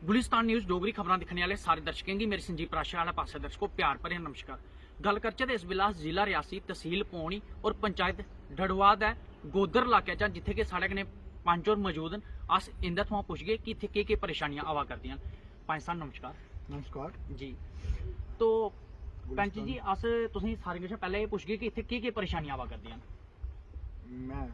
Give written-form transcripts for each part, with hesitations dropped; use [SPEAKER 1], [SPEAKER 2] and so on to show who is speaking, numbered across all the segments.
[SPEAKER 1] Gulistan news Dogri खबरां दिखने वाले सारे दर्शकों की मेरे संजीव प्राशा वाला पासे दर्शकों प्यार भरे नमस्कार। गल करचे इस बेला जिला रियासी तहसील पौनी और पंचायत ढड़वाद है गोदर इलाके च जिथे कि साढ़े कन्नै पंच होर मौजूद न। अस इंदे थमां पुछगे कि इत्थे केह् परेशानियां आवा करदियां। पंच साहब नमस्कार।
[SPEAKER 2] नमस्कार
[SPEAKER 1] जी, तो पंच जी अस तुसें सारें कशा पैह्ले एह् पुछगे कि इत्थे केह् परेशानियां आवा करदियां।
[SPEAKER 2] मैं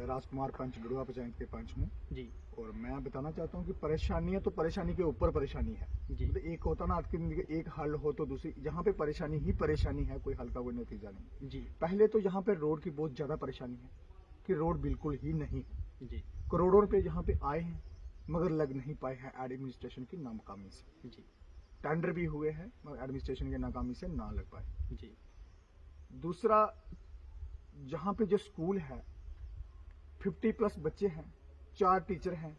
[SPEAKER 2] राजकुमार पंच गढ़वा पंचायत के पंच हूँ
[SPEAKER 1] जी,
[SPEAKER 2] और मैं बताना चाहता हूँ कि परेशानी है तो परेशानी के ऊपर परेशानी है
[SPEAKER 1] जी,
[SPEAKER 2] मतलब एक होता ना आपकी जिंदगी एक हल हो तो दूसरी, जहाँ पे परेशानी ही परेशानी है, कोई हल का कोई नतीजा नहीं।
[SPEAKER 1] जी,
[SPEAKER 2] पहले तो यहाँ पे रोड की बहुत ज्यादा परेशानी है कि रोड बिल्कुल ही नहीं है।
[SPEAKER 1] जी,
[SPEAKER 2] करोड़ों रुपए यहाँ पे आए हैं मगर लग नहीं पाए हैं एडमिनिस्ट्रेशन की नाकामी से।
[SPEAKER 1] जी,
[SPEAKER 2] टेंडर भी हुए हैं मगर एडमिनिस्ट्रेशन की नाकामी से ना लग पाए।
[SPEAKER 1] जी,
[SPEAKER 2] दूसरा, जहाँ पे जो स्कूल है 50+ बच्चे हैं, 4 टीचर हैं,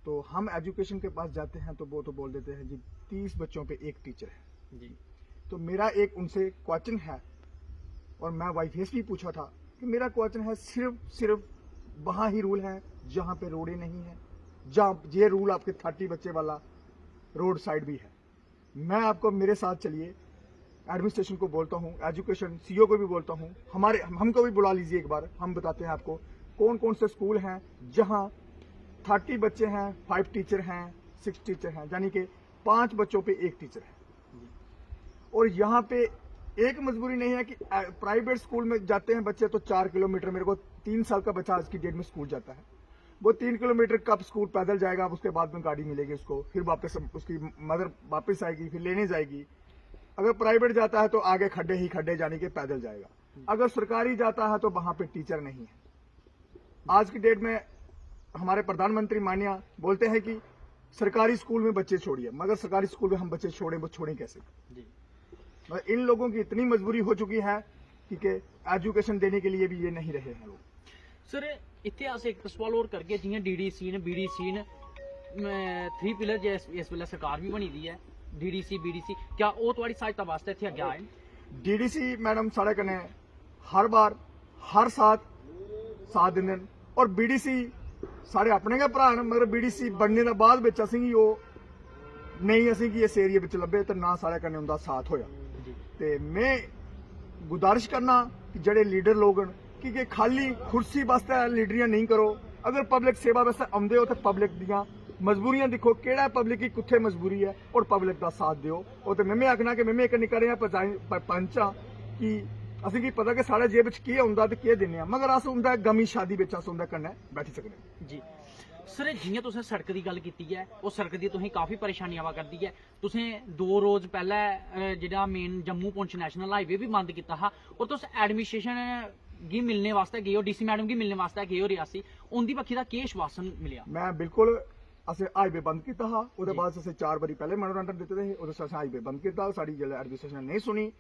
[SPEAKER 2] तो हम एजुकेशन के पास जाते हैं तो वो तो बोल देते हैं जी 30 बच्चों पे 1 टीचर है।
[SPEAKER 1] जी,
[SPEAKER 2] तो मेरा एक उनसे क्वेश्चन है और मैं वाइफेस भी पूछा था कि मेरा क्वेश्चन है सिर्फ वहाँ ही रूल है जहाँ पे रोडें नहीं है, जहाँ ये रूल आपके 30 बच्चे वाला रोड साइड भी है। मैं आपको मेरे साथ चलिए, एडमिनिस्ट्रेशन को बोलता हूँ, एजुकेशन सीईओ को भी बोलता हूँ, हमको भी बुला लीजिए एक बार, हम बताते हैं आपको कौन कौन से स्कूल हैं जहाँ 30 बच्चे हैं, 5 टीचर हैं, 6 टीचर हैं, यानी कि 5 बच्चों पे 1 टीचर है। और यहाँ पे एक मजबूरी नहीं है कि प्राइवेट स्कूल में जाते हैं बच्चे तो 4 किलोमीटर, मेरे को 3 साल का बच्चा आज की डेट में स्कूल जाता है, वो 3 किलोमीटर कब स्कूल पैदल जाएगा, उसके बाद में गाड़ी मिलेगी उसको, फिर वापस उसकी मदर वापस आएगी, फिर लेने जाएगी। अगर प्राइवेट जाता है तो आगे खड्डे ही खड्डे जाने के पैदल जाएगा। अगर सरकारी जाता है तो वहां पे टीचर नहीं है। आज की डेट में हमारे प्रधानमंत्री माननीय बोलते हैं कि सरकारी स्कूल में बच्चे छोड़िए, मगर सरकारी स्कूल में हम बच्चे छोड़े, वो छोड़ें कैसे?
[SPEAKER 1] जी।
[SPEAKER 2] मगर इन लोगों की इतनी मजबूरी हो चुकी है कि एजुकेशन देने के लिए भी ये नहीं रहे हैं लोग।
[SPEAKER 1] सर इत्थे अस एक सवाल और करगे, जियां डीडीसी ने बीडीसी ने 3 पिलर इस वेले सरकार भी बनी दी है, डीडीसी बीडीसी, क्या वो तुम्हारी सहायता वास्ते इत्थे अग्गे आए?
[SPEAKER 2] डीडीसी मैडम साढ़े कन्नै हर बार हर साथ दिंदे न, और बीडीसी साढ़े अपने गै भरा न, मगर बीडीसी बनने दे बाद बिच असेंगी ओह् नहीं असेंगी इस एरिया बिच लब्भे ते ना साढ़े कन्नै उंदा साथ होया। ते मैं गुजारिश करना कि जेह्ड़े लीडर लोग न कि खाली कुर्सी वास्ते लीडरियां नहीं करो, अगर पब्लिक सेवा वास्ते आंदे हो तो पब्लिक दियां मजबूरियां दिक्खो, केड़ा पब्लिक की कुत्थे मजबूरी है और पब्लिक का साथ दियो। और तो मैं आखना कि मैं एक निक्का नेहा पंच हाँ कि असेंगी पता कि साढ़े जेब च केह् होंदा ते केह् दिन्ने आं, मगर अस उंदा गमी शादी बिच अस उंदे कन्नै बैठी सकने।
[SPEAKER 1] जी सर, जियां तुसें सड़क की गल कीती है, उस सड़क दी तुसें काफी परेशानी आवा करदी है। तुसें 2 रोज पैह्ले जेह्ड़ा main Jammu Poonch national highway भी बंद कीता हा, और तुस एडमिनिस्ट्रेशन गी मिलने वास्ते गए हो, डीसी मैडम गी मिलने वास्ते गए हो रियासी, उंदी बक्खी दा केह् आश्वासन मिलेआ?
[SPEAKER 2] मैं बिल्कुल असें हाईवे बंद किया हा, ओह्दे
[SPEAKER 1] जी।
[SPEAKER 2] बाद असें 4 बारी पहले मैमोरेंडम दित्ते थे, ओह्दे च असें हाईवे बंद किया, साढ़ी जेल्लै एडमिनिस्ट्रेशन ने नहीं सुनी,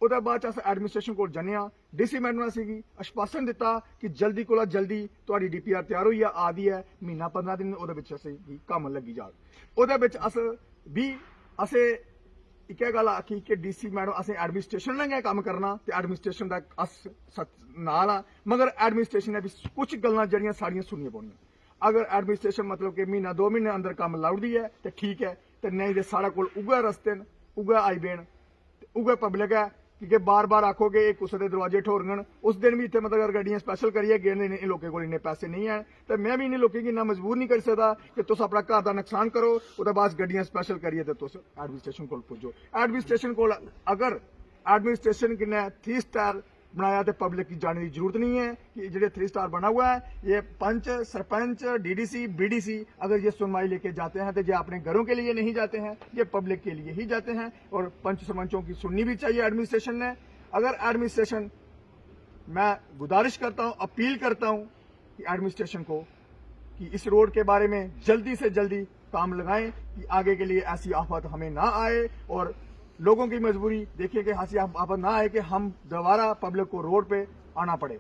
[SPEAKER 2] ओह्दे बाद अस एडमिनिस्ट्रेशन कोल जन्ने आं, डीसी मैडम ने असेंगी आश्वासन दित्ता कि जल्दी कोला जल्दी तुहाड़ी डीपीआर तैयार होई आ दी है, महीना 15 दिन ओह्दे बिच असेंगी कम्म लग्गी जाग। ओह्दे बिच अस भी असें इक्कै गल्ल आखी कि डीसी मैडम असें एडमिनिस्ट्रेशन ने गै कम्म करना ते एडमिनिस्ट्रेशन दा अस नाल आं, मगर एडमिनिस्ट्रेशन ने भी कुछ गल्लां जेह्ड़ियां सारियां सुननियां पौनियां। अगर एडमिनिस्ट्रेशन मतलब कि महीना 2 महीने अंदर कम्म लाउदी है तो ठीक है, ते नहीं ते साढ़े कोल उ'ऐ रस्ते न, उ'ऐ हाईवे न, उ'ऐ पब्लिक है कि बार बार आखोगे एक कुसै दे दरवाजे ठोरगन। उस दिन भी इत्थे मतलब अगर गड्डियां स्पैशल करियै गे इन लोकें कोल इन्ने पैसे नहीं है, तो मैं भी इन्हें लोकें गी इन्ना मजबूर नहीं करी सकदा कि तुस अपना घर दा नुकसान करो, ओह्दे बाद गड्डियां स्पैशल करियै ते तुस एडमिनिस्ट्रेशन कोल पुज्जो। एडमिनिस्ट्रेशन कोल अगर एडमिनिस्ट्रेशन किन्ने 3 स्टार बनाया तो पब्लिक की जाने की जरूरत नहीं है कि जेह्ड़े 3 स्टार बना हुआ है, ये पंच सरपंच डीडीसी बीडीसी अगर ये सुनवाई लेके जाते हैं तो ये अपने घरों के लिए नहीं जाते हैं, ये पब्लिक के लिए ही जाते हैं। और पंच सरपंचों की सुननी भी चाहिए एडमिनिस्ट्रेशन ने। अगर एडमिनिस्ट्रेशन, मैं गुजारिश करता हूं, अपील करता हूं कि एडमिनिस्ट्रेशन को कि इस रोड के बारे में जल्दी से जल्दी काम लगाएं कि आगे के लिए ऐसी आफत हमें ना आए और लोगों की मजबूरी देखिए कि ऐसी आफत ना आए कि हम दोबारा पब्लिक को रोड पे आना पड़े।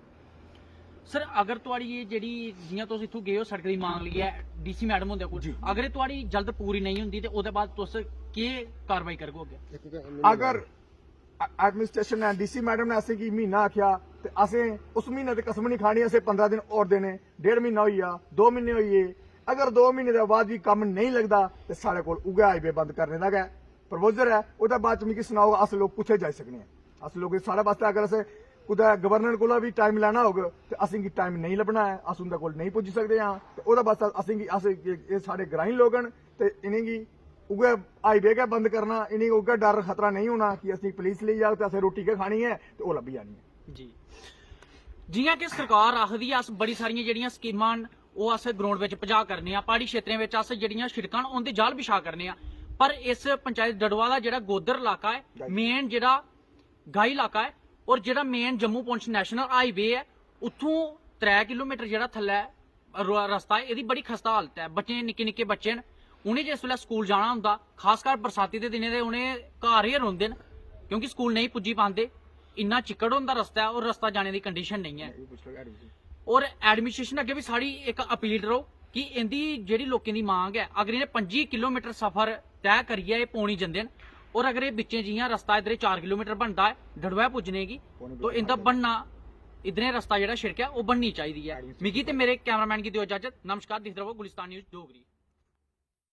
[SPEAKER 1] सर अगर तुहाड़ी ये जेह्ड़ी जियां तुस इत्थूं गए हो सड़क दी मांग लेई है डीसी मैडम हुंदे कोल, अगर एह् तुहाड़ी जल्द पूरी नहीं हुंदी ते ओह्दे बाद तुस केह् कारवाई करगे अग्गे?
[SPEAKER 2] अगर एडमिनिस्ट्रेशन ने डीसी मैडम ने असेंगी महीना आख्या ते असें उस महीने ते कसम नहीं खानी, असें 15 दिन और देने, 1.5 महीना होई गेआ, 2 महीने होई गे, अगर 2 महीने के बाद भी कम नहीं लगता तो साढ़े को उगे हाईवे बंद करने का प्रपोजल है। उसके बाद मिगी सनाओ अस लोग कुत्थे जाई सकने हैं? अस लोग साढ़े वास्ते अगर अस कुदै गवर्नर कोला भी टाइम लैना होग तो असेंगी टाइम नहीं लब्भना है, अस उंदे कोल नहीं पुज्जी सकदे हां। ते ओह्दे वास्ते असेंगी अस एह् साढ़े ग्राईं लोग न ते इनेंगी उ'ऐ हाईवे गै बंद करना, इनेंगी उ'ऐ डर खतरा नहीं होना कि असें पुलिस लेई जाग ते असें रोटी गै खानी है ते ओह् लब्भी जानी है।
[SPEAKER 1] जी जियां कि सरकार आखदी अस बड़ी सारियां जेहड़ियां स्कीमां न ओह् अस ग्राउंड बिच पजा करने आ, प्हाड़ी क्षेत्रें बिच अस जेहड़ियां शिड़कां न उंदे जाल बिछा करने आ, पर इस पंचायत डडवा दा जेहड़ा गोदर इलाका है मेन जेहड़ा गाई इलाका है और जेहड़ा main Jammu Poonch national highway है उत्थों 3 किलोमीटर जेहड़ा थल्लै रस्ता है एह्दी बड़ी खस्ता हालत है। बच्चे निक्के निक्के बच्चे न, उ'नें जिस वेल्लै स्कूल जाना होंदा खासकर बरसाती दे दिनें ते उ'नें घर गै रौंह्दे न क्योंकि स्कूल नहीं पुज्जी पांदे, इन्ना चिक्कड़ होंदा रस्ता है और रस्ता जाने दी कंडीशन नहीं है। और एडमिनिस्ट्रेशन अग्गे भी साढ़ी एक अपील रहो कि इंदी जेहड़ी लोकें दी मांग है अगर इन्हें 25 किलोमीटर सफर तय करियै एह् पौनी जंदे न और अगर एह् बिच्चें जियां रस्ता इधर 4 किलोमीटर बनदा है डडवा पुज्जने गी तो इंदा बनना इधरें रस्ता जेहड़ा शिड़क है ओह् बननी चाहिदी है। मिगी ते मेरे कैमरामैन गी दियो इजाजत। नमस्कार, दिखदे रवो गुलिस्तान न्यूज़ डोगरी।